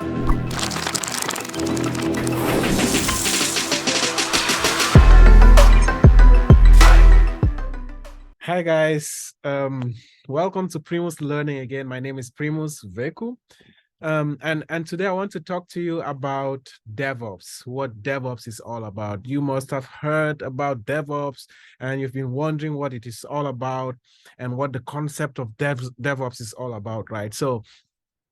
Hi guys, welcome to Primus Learning again. My name is Primus Veku. And today I want to talk to you about DevOps, what DevOps is all about. You must have heard about DevOps and you've been wondering what it is all about and what the concept of DevOps is all about, right? So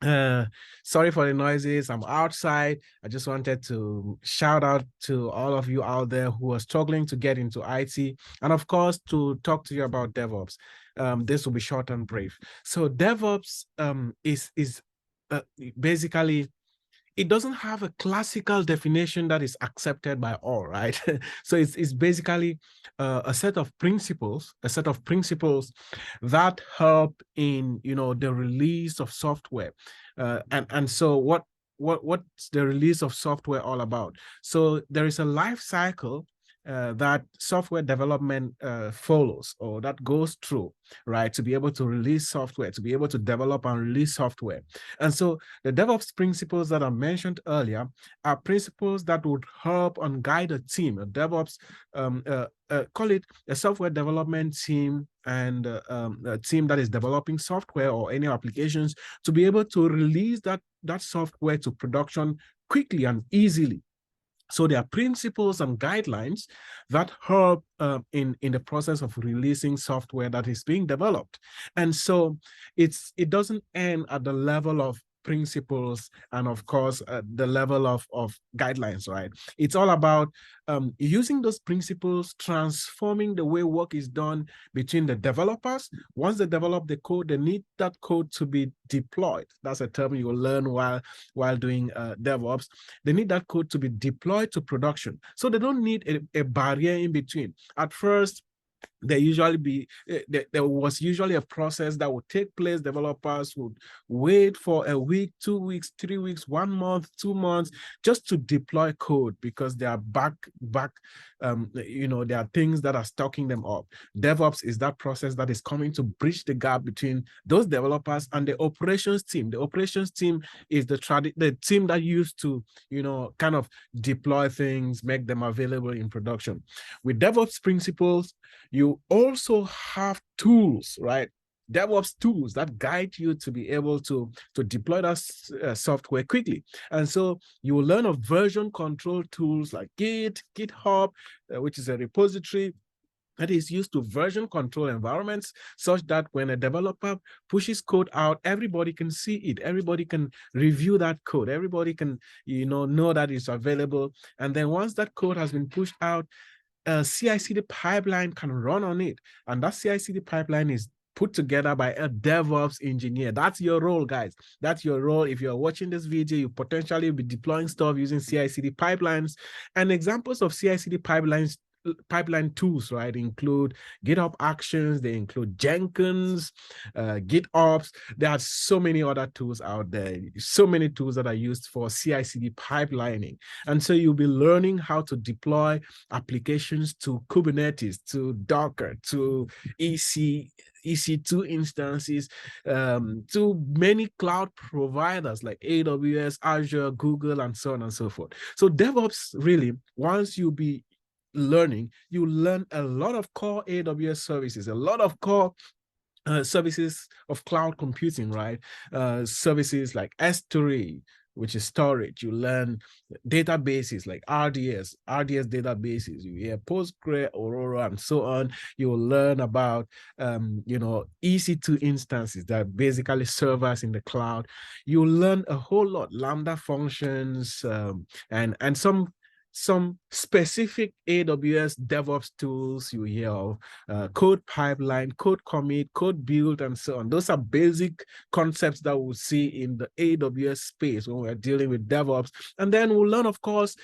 uh sorry for the noises. I'm outside. I just wanted to shout out to all of you out there who are struggling to get into IT, and of course to talk to you about DevOps. This will be short and brief. So DevOps is uh, basically, it doesn't have a classical definition that is accepted by all, right? So it's basically a set of principles, that help in, the release of software. And so what's the release of software all about? So there is a life cycle that software development follows, or that goes through, right, to be able to release software, to be able to develop and release software. And so the DevOps principles that I mentioned earlier are principles that would help and guide a team, a DevOps, call it a software development team, and a team that is developing software or any applications, to be able to release that software to production quickly and easily. So there are principles and guidelines that help in the process of releasing software that is being developed. And so it doesn't end at the level of principles and of course the level of guidelines, right? It's all about using those principles, transforming the way work is done between the developers. Once they develop the code, they need that code to be deployed. That's a term you will learn while doing DevOps. They need that code to be deployed to production. So they don't need a barrier in between. At first, there was usually a process that would take place. Developers would wait for a week, 2 weeks, 3 weeks, 1 month, 2 months, just to deploy code, because they are back. There are things that are stocking them up. DevOps is that process that is coming to bridge the gap between those developers and the operations team. The operations team is the team that used to, kind of deploy things, make them available in production. With DevOps principles, you also have tools, right? DevOps tools that guide you to be able to deploy that software quickly. And so you will learn of version control tools like Git, GitHub, which is a repository that is used to version control environments, such that when a developer pushes code out, everybody can see it. Everybody can review that code. Everybody can, know that it's available. And then once that code has been pushed out, a CI/CD pipeline can run on it. And that CI/CD pipeline is put together by a DevOps engineer. That's your role, guys. That's your role. If you're watching this video, you potentially be deploying stuff using CI/CD pipelines. And examples of CI/CD pipeline tools, right, include GitHub Actions, they include Jenkins, GitOps. There are so many other tools out there, so many tools that are used for CI/CD pipelining. And so you'll be learning how to deploy applications to Kubernetes, to Docker, to EC2 instances, to many cloud providers like AWS, Azure, Google, and so on and so forth. So DevOps, really, once you be learning, you learn a lot of core AWS services, a lot of core services of cloud computing, right? Services like S3, which is storage. You learn databases like RDS databases. You hear Postgre, Aurora, and so on. You will learn about, EC2 instances that are basically servers in the cloud. You learn a whole lot, Lambda functions, and some specific AWS DevOps tools you hear of, code pipeline, code commit, code build, and so on. Those are basic concepts that we'll see in the AWS space when we're dealing with DevOps. And then we'll learn, of course,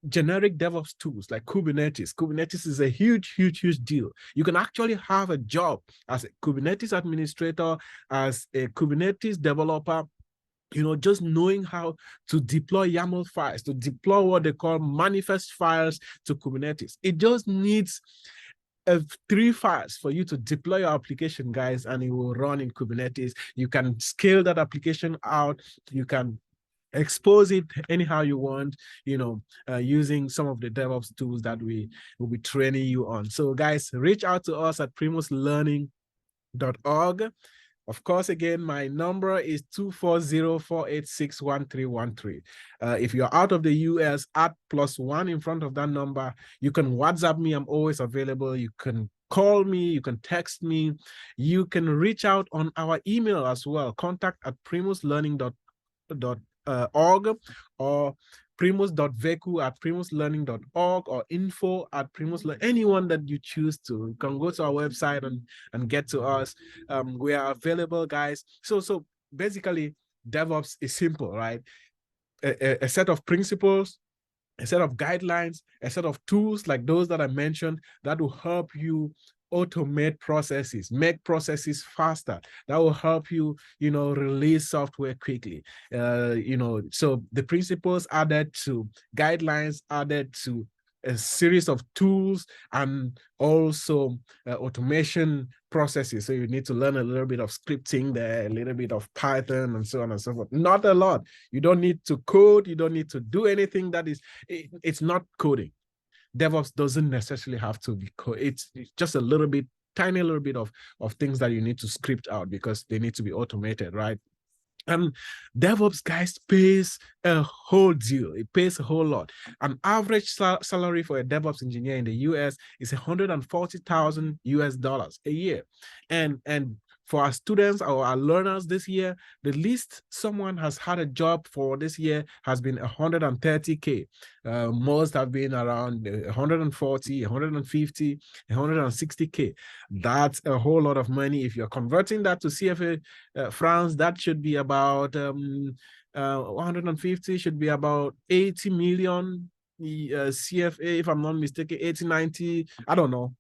generic DevOps tools like Kubernetes. Kubernetes is a huge, huge, huge deal. You can actually have a job as a Kubernetes administrator, as a Kubernetes developer, just knowing how to deploy YAML files, to deploy what they call manifest files to Kubernetes. It just needs 3 files for you to deploy your application, guys, and it will run in Kubernetes. You can scale that application out. You can expose it anyhow you want, using some of the DevOps tools that we will be training you on. So guys, reach out to us at primuslearning.org. Of course, again, my number is 240-486-1313. If you're out of the US, add +1 in front of that number. You can WhatsApp me. I'm always available. You can call me. You can text me. You can reach out on our email as well, contact@primuslearning.org or primus.veku@primuslearning.org or info@primuslearning. Anyone that you choose to, you can go to our website and get to us. We are available, guys. So basically, DevOps is simple, right? A set of principles, a set of guidelines, a set of tools like those that I mentioned that will help you automate processes, make processes faster. That will help you, release software quickly. So the principles added to guidelines, added to a series of tools, and also automation processes. So you need to learn a little bit of scripting there, a little bit of Python, and so on and so forth. Not a lot. You don't need to code. You don't need to do anything that is, it's not coding. DevOps doesn't necessarily have to be code. It's just a little bit, tiny little bit of things that you need to script out because they need to be automated, right? DevOps, guys, pays a whole deal. It pays a whole lot. An average salary for a DevOps engineer in the US is $140,000 a year. And for our students or our learners this year, the least someone has had a job for this year has been 130K. Most have been around 140, 150, 160K. That's a whole lot of money. If you're converting that to CFA France, that should be about 150, should be about 80 million CFA, if I'm not mistaken, 80, 90, I don't know.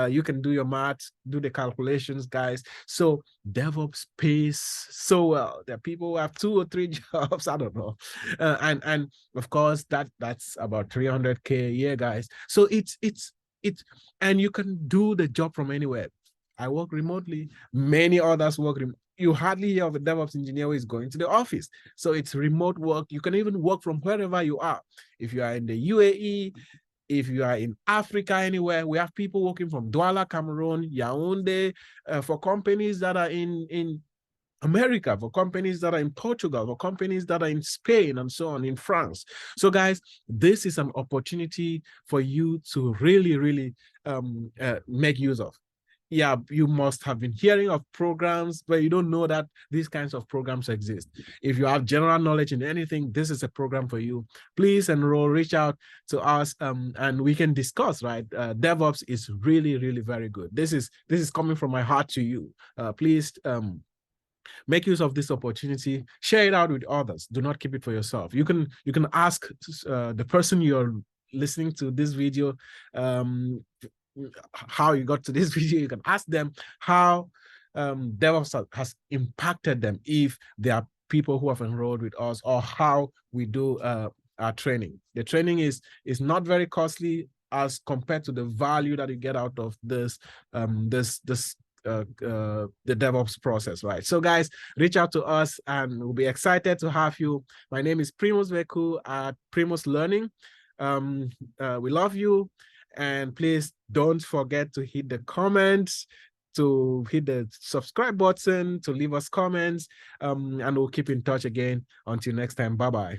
You can do your math, do the calculations, guys. So DevOps pays so well. There are people who have 2 or 3 jobs, I don't know. And of course, that's about 300K a year, guys. So it's and you can do the job from anywhere. I work remotely. Many others work remotely. You hardly hear of a DevOps engineer who is going to the office. So it's remote work. You can even work from wherever you are. If you are in the UAE, if you are in Africa, anywhere, we have people working from Douala, Cameroon, Yaoundé, for companies that are in America, for companies that are in Portugal, for companies that are in Spain, and so on, in France. So guys, this is an opportunity for you to really, really make use of. Yeah, you must have been hearing of programs, but you don't know that these kinds of programs exist. If you have general knowledge in anything, this is a program for you. Please enroll, reach out to us, and we can discuss, right? DevOps is really, really very good. This is coming from my heart to you. Please make use of this opportunity. Share it out with others. Do not keep it for yourself. You can ask the person you're listening to this video how you got to this video. You can ask them how DevOps has impacted them if there are people who have enrolled with us, or how we do our training. The training is not very costly as compared to the value that you get out of this the DevOps process, right? So guys, reach out to us and we'll be excited to have you. My name is Primus Veku at Primus Learning. We love you, and please don't forget to hit the comments, to hit the subscribe button, to leave us comments, and we'll keep in touch again. Until next time, bye-bye.